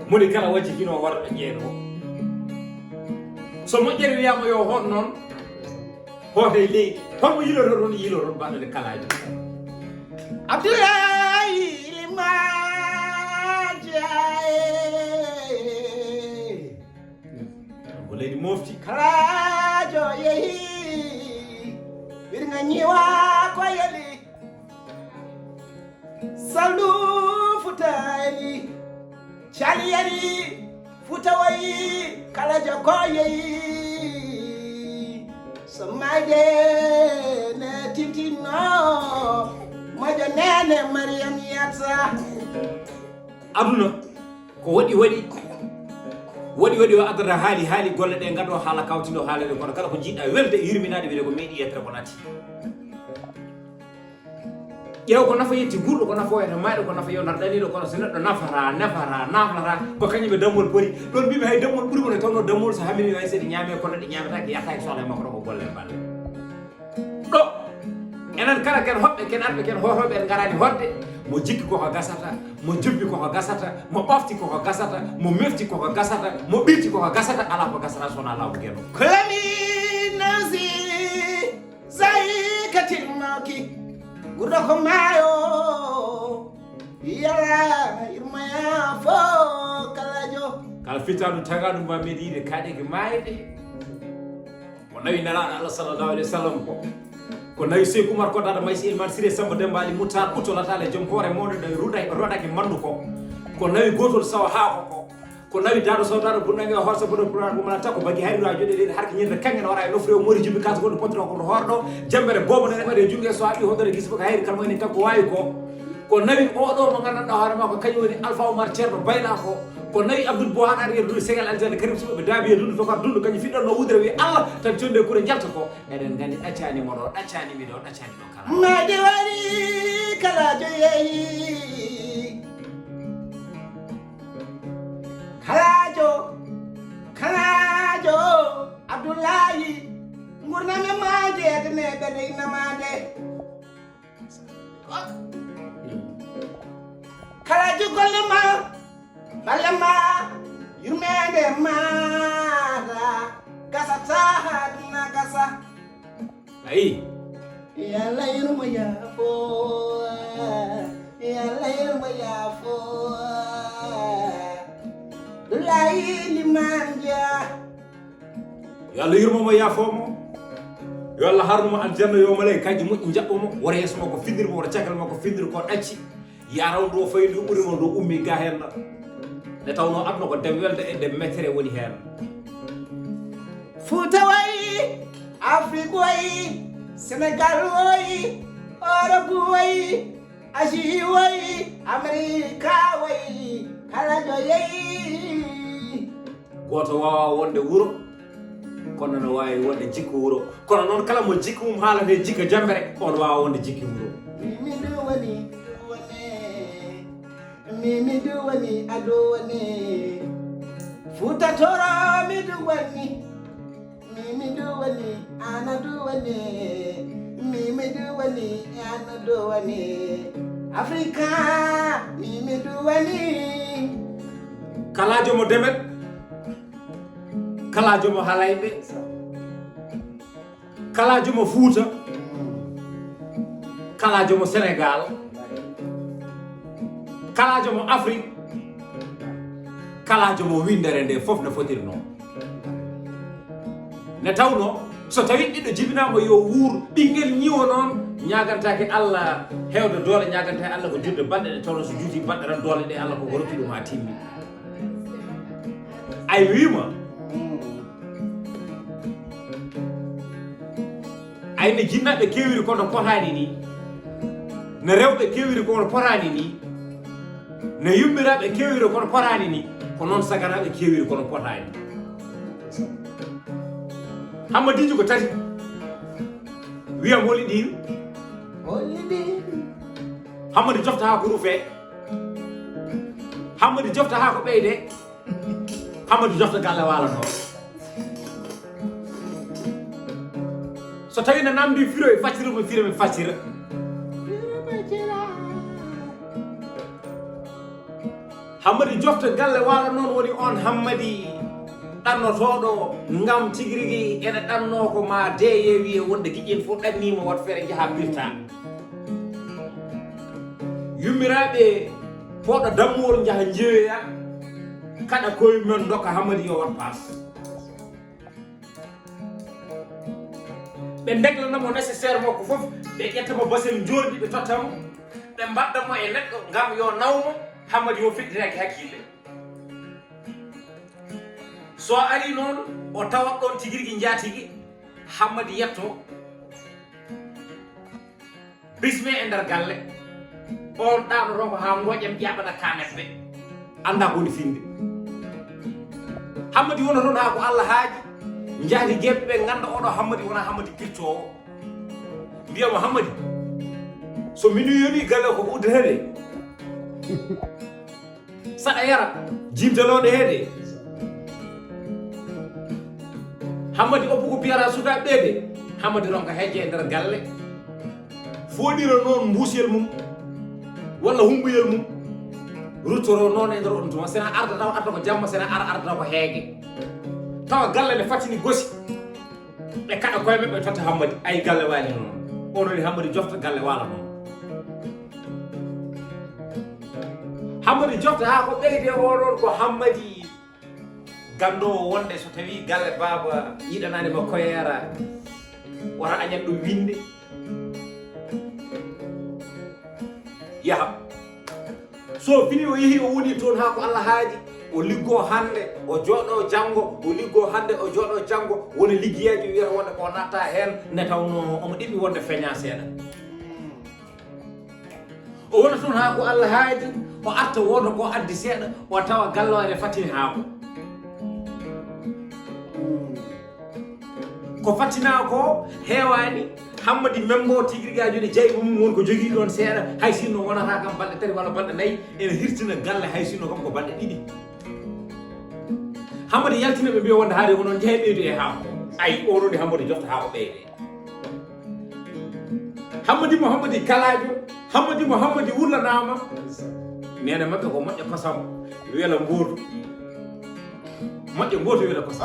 moni kala wajji kino warɗo ƴeeɗo so moƴƴere wiyama yo hon noon hoode leydi holmo yiloro ɗon yiloro mbaɗo de kalaji Abdoulaye Limajaye ko leydi mofti kalajo yehi wirga ñiwa ko yeli saldu futayeli caliyeli futawayi kalajo ko yehi so mayde ne tintino mojo nene Mariam Yatsa aduna ko waɗi o adata haali golle ɗe gaɗo haala kawtiɗo haalede kono kala ko jiɗɗa welde yurminade wiide ko meeɗi yettere ko nati ƴeew ko nafa yetti gurɗo ko nafa wayata mayɗo ko nafa yewnar ɗaniɗo kono so neɗɗo naflata ko kañum dammol pori ɗon mbimi hay dammol ɓuri wone tawno dammol so hammini hay seɗi ñaame kono ɗe ñametake yattaki sohla e makko ɗo ko golle balle ɗo enen kala ken hoɓɓe ken arɓe ken hotoɓe en garani hodde mo jikki koko gasata mo jubbi koko gasata mo ɓofti koko gasata mo mefti koko gasata mo ɓirti koko gasata ala ko gasata sona lawol gueno kolami nasi sayi katilmaki gurɗo ko maayo yala irmaya fo kalajo kala fittaɗum tagaɗum ma meeɗi yiide kaɗeke maayde ko nawi nelaɗo Allah sallallahu alaihi wa sallam ko nawi Seydou Oumar Kodada Maysi Elimane Siré Samba Demba Ali Moutar ɓuttolataale joom hoore mawɗo ɗo roɗake mandu ko nawi gotol sawa haako ko nawi daɗo sawtaɗo bunɗange horsa boɗo pulaar ko mana takko bagui hayru ha joɗe ɗeɗe harke ñinde kangen wara e nofre o mori jumbi kas goɗɗo potiro koto hoorɗo jambere bobo nene ɓaɗe jungue so haɓi hoɗore gisi ko hayri kalmo enen kanko wawi ko nawi oɗo mo gandanɗa hoorema ko kañum woni Alpha Oumar Ceerno Bayla ko nawi Abdoul Bo haɗa ariye duɗo Ségal Aljane Karim Sow ɓe daabi e dundu tokar dundu kañum fiɗɗonno wudere wi Allah tan conde kure jalta ko eɗen gandi ɗaccanimo ɗo ɗaccanimi ɗo ɗaccani ɗo kala maɗi waɗi kalajo yehi kalajo Abdoulaye gurname majede ne ɓeɗe innamade kalajo golle ma balle ma yurmede maɗa gasata haɗuna gasa ayi yalla yurmo yaafo yalla yurmo yaafo Abdoulaye Limanja yo Allah yurmomo yaafomo yo Allah harnumo aljanna yo malay kaji moƴƴi jaɓɓomo wora yeeso makko findirmo wora caggal makko findiri ko ɗacci yaraw ɗo fayi ndu ɓurimo ndo ummi ga henna nde tawno aduna ko dem welde e nde mettere woni hen Fouta wayi Afrique wayi Sénégal wayi Europe wayi Asie wayi America wayi kalajo yeyi goto wawa wonde wuuro kono no wawi wonde jikku wuuro kono noon kala mo jikku mum haalate jikka jambere on wawa wonde jikki wuuro mi duwani aduwani Fouta toro mi duwani mi duwani ana duwani mi duwani ana duwani Africa mi duwani kalajo mo demet kalajo mo halayɓe kalajo mo Fouta kalajo mo Sénégal kalajo mo Afrique kalajo mo windere nde fof no fotiri noon ne tawno so tawi ɗiɗo jibinama yo wuur ɓinguel ñiwo noon ñagantake Allah hewde doole ñagantake Allah ko judde balɗe ɗe tawno so juuti balɗe tan doole ɗe Allah koko rokki ɗum ha timmi ay wima ayne jinnaɓe kewiri kono potani ni ne rewɓe kewiri kono potani ni ne yummiraɓe kewiri kono potani ni ko noon saganaɓe kewiri kono potani Hammadijo ko tati wiyam holi ɗin Hammadi jofta ha ko rufe Hammadi jofta ha ko ɓeyde Hammadi jofta galle walano so tawi no namdi firo e faccira mo firo mi faccira Hammadi jofta galle wala noon woni on Hammadi ɗannotoɗo ngam tigirigi ene ɗanno ko ma deeye wiye wonde giƴen fof ɗannima wat feere jaha birta yummiraɓe poɗo dammuwol jaha jeeya kaɗa koye men dokka Hammadi yo wat paas ɓe ndeglanamo nécessaire makko fof ɓe ƴettamo basel jorɗi ɓe tottamo ɓe mbaɗɗamo e neɗɗo ngam yo nawmo Hammadi o feddiraki hakkille so ari noon o tawat ɗon tigirigi jaatigi Hammadi yetto bisme e nder galle on ɗaɗoto ko ha goƴem ƴaɓana kanet ɓe anda ko woni finde Hammadi wona toon ha ko Allah haaji jaati geɓe ɓe ganda oɗo Hammadi wona Hammadi pirtowo mbiyamo Hammadi so min yoni galle ko uddete saɗa yara jimtaloɗe heede Hammadi oppu ko piyara sukaɓe ɓeede Hammadi ronka hejje e nder galle foɗira noon mbusiyel mum walla humbuyel mum ruttoro noon e nder on tuma sena arda taw arda ko jamma sena arda taw ko heege tawa galle ne fatini gosi ɓe kaɗa koye maɓɓe totta Hammadi ay galle waali noon on woni Hammadi jofta galle waala noon Hammadi jofta ha ko ɓeyde oɗon ko Hammadi gandowo wonde so tawi galle baba yiɗanani ma koyera wata añat ɗum winde yaha so fini o yeehi o woni toon ha ko Allah haaji o liggo hande o jooɗo janggo o liggo hande o jooɗo janggo woni liggiyaji wiyata wonde ko natta hen ne tawno omo ɗiɓɓi wonde feña seeɗa o wona toon ha ko Allah haaji o arta woto ko addi seeɗa o tawa gallo ene fatini haako ko fatina ko heewani Hammadi membo tigirigaji ne jayi mum won ko jogii ɗon seeɗa hay sinno wonata kam balɗe tati walla balɗe nayyi ene hirtina galle hay sinno kam ko balɗe ɗiɗi Hammadi yaltina ɓe mbiya wonde haade ko noon jeehe ɓeydu e haako ayi oɗo nde Hammadi jofta haa ko ɓeyde Hammadi kalajo Hammadi wurlanama nene maɓɓe ko moƴƴo kosam wiyala ngootu moƴƴo ngootu wiyala kosam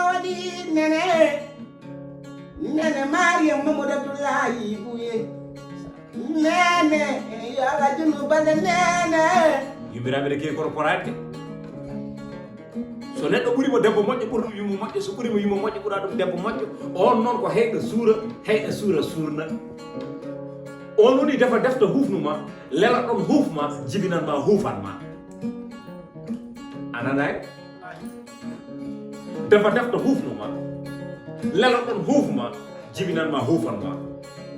waɗi nene Mariam Mamadou Abdoulaye Bouye nene yo Allah junnu balle nene yummiraɓe ne kewi koto porade so neɗɗo ɓuurimo debbo moƴƴo ɓuri ɗum yummo moƴƴo so ɓuurimo yummo moƴƴo ɓuura ɗum debbo moƴƴo on noon ko heyɗo suura suurna on woni defa defta hufnuma lela ɗon hufma jibinan ma hufan ma ananay defa defta hufnuma lela ɗon hufma jibinan ma hufan ma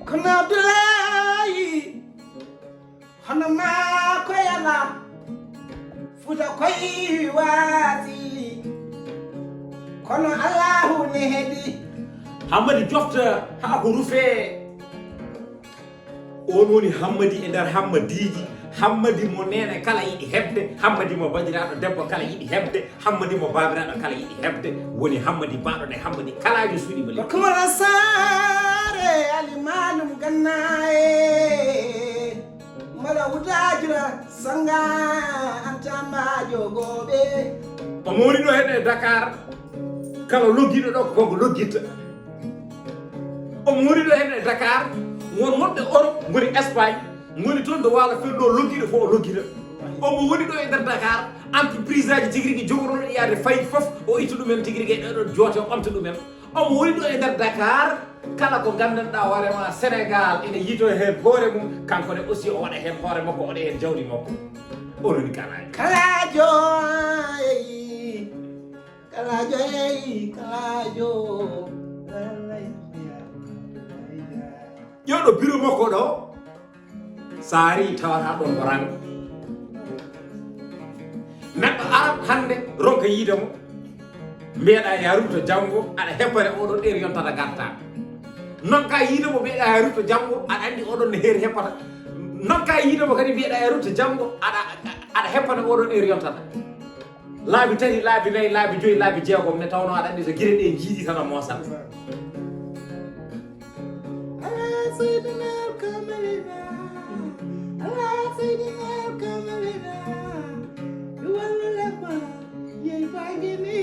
kono Abdoulaye hono ma koyala futa koye waati kono Allahu ne heedi Hammadi jofta ha ko rufe on woni Hammadi e nder Hammadiji Hammadi mo nene kala yiɗi hebde Hammadi mo bandiraɗo debbo kala yiɗi hebde Hammadi mo babiraɗo kala yiɗi hebde woni Hammadi baɗo ne Hammadi kalajo suuɗi mali komara sare alimalum gannaye mala wutajira sanga antamajo goɓe omo woni ɗo hen e Dakar kala loggiɗo ɗo ko konko loggitta omo woni ɗo hen e Dakar won wonɓe Europe goni Espagne goni toon do waala fel ɗo loggiɗo fof o loggita omo woni ɗo e nder Dakar entreprise aji tigirigui jogorno yaade fayit foof o itta ɗumen tigirigui ɗeɗon joote o ɓamta ɗumen omo woni ɗo e nder Dakar kala ko gandanɗa hoorema Sénégal ene yiito hen hoore mum kankone aussi o waɗa hen hoore makko oɗa hen jawdi makko ononi kalajo kalajo ƴewɗo bureau makko ɗo sa ari tawata ɗon ko rang neɗɗo arat hande ronka yiidemo mbiyeɗa yarum to janggo aɗa hebbane oɗon ɗeri yontata garta non ka yiidemo mbiyeɗa yarum to janggo aɗa andi oɗon ne heeri heppata non ka yiidemo kadi mbiyeɗa yarum to janggo aɗa heppane oɗon ɗeri yontata laabi tati laabi nayyi laabi joyi laabi jeegom ne tawno aɗa andi so guire ɗe jiiɗi tan a moosat ngi ni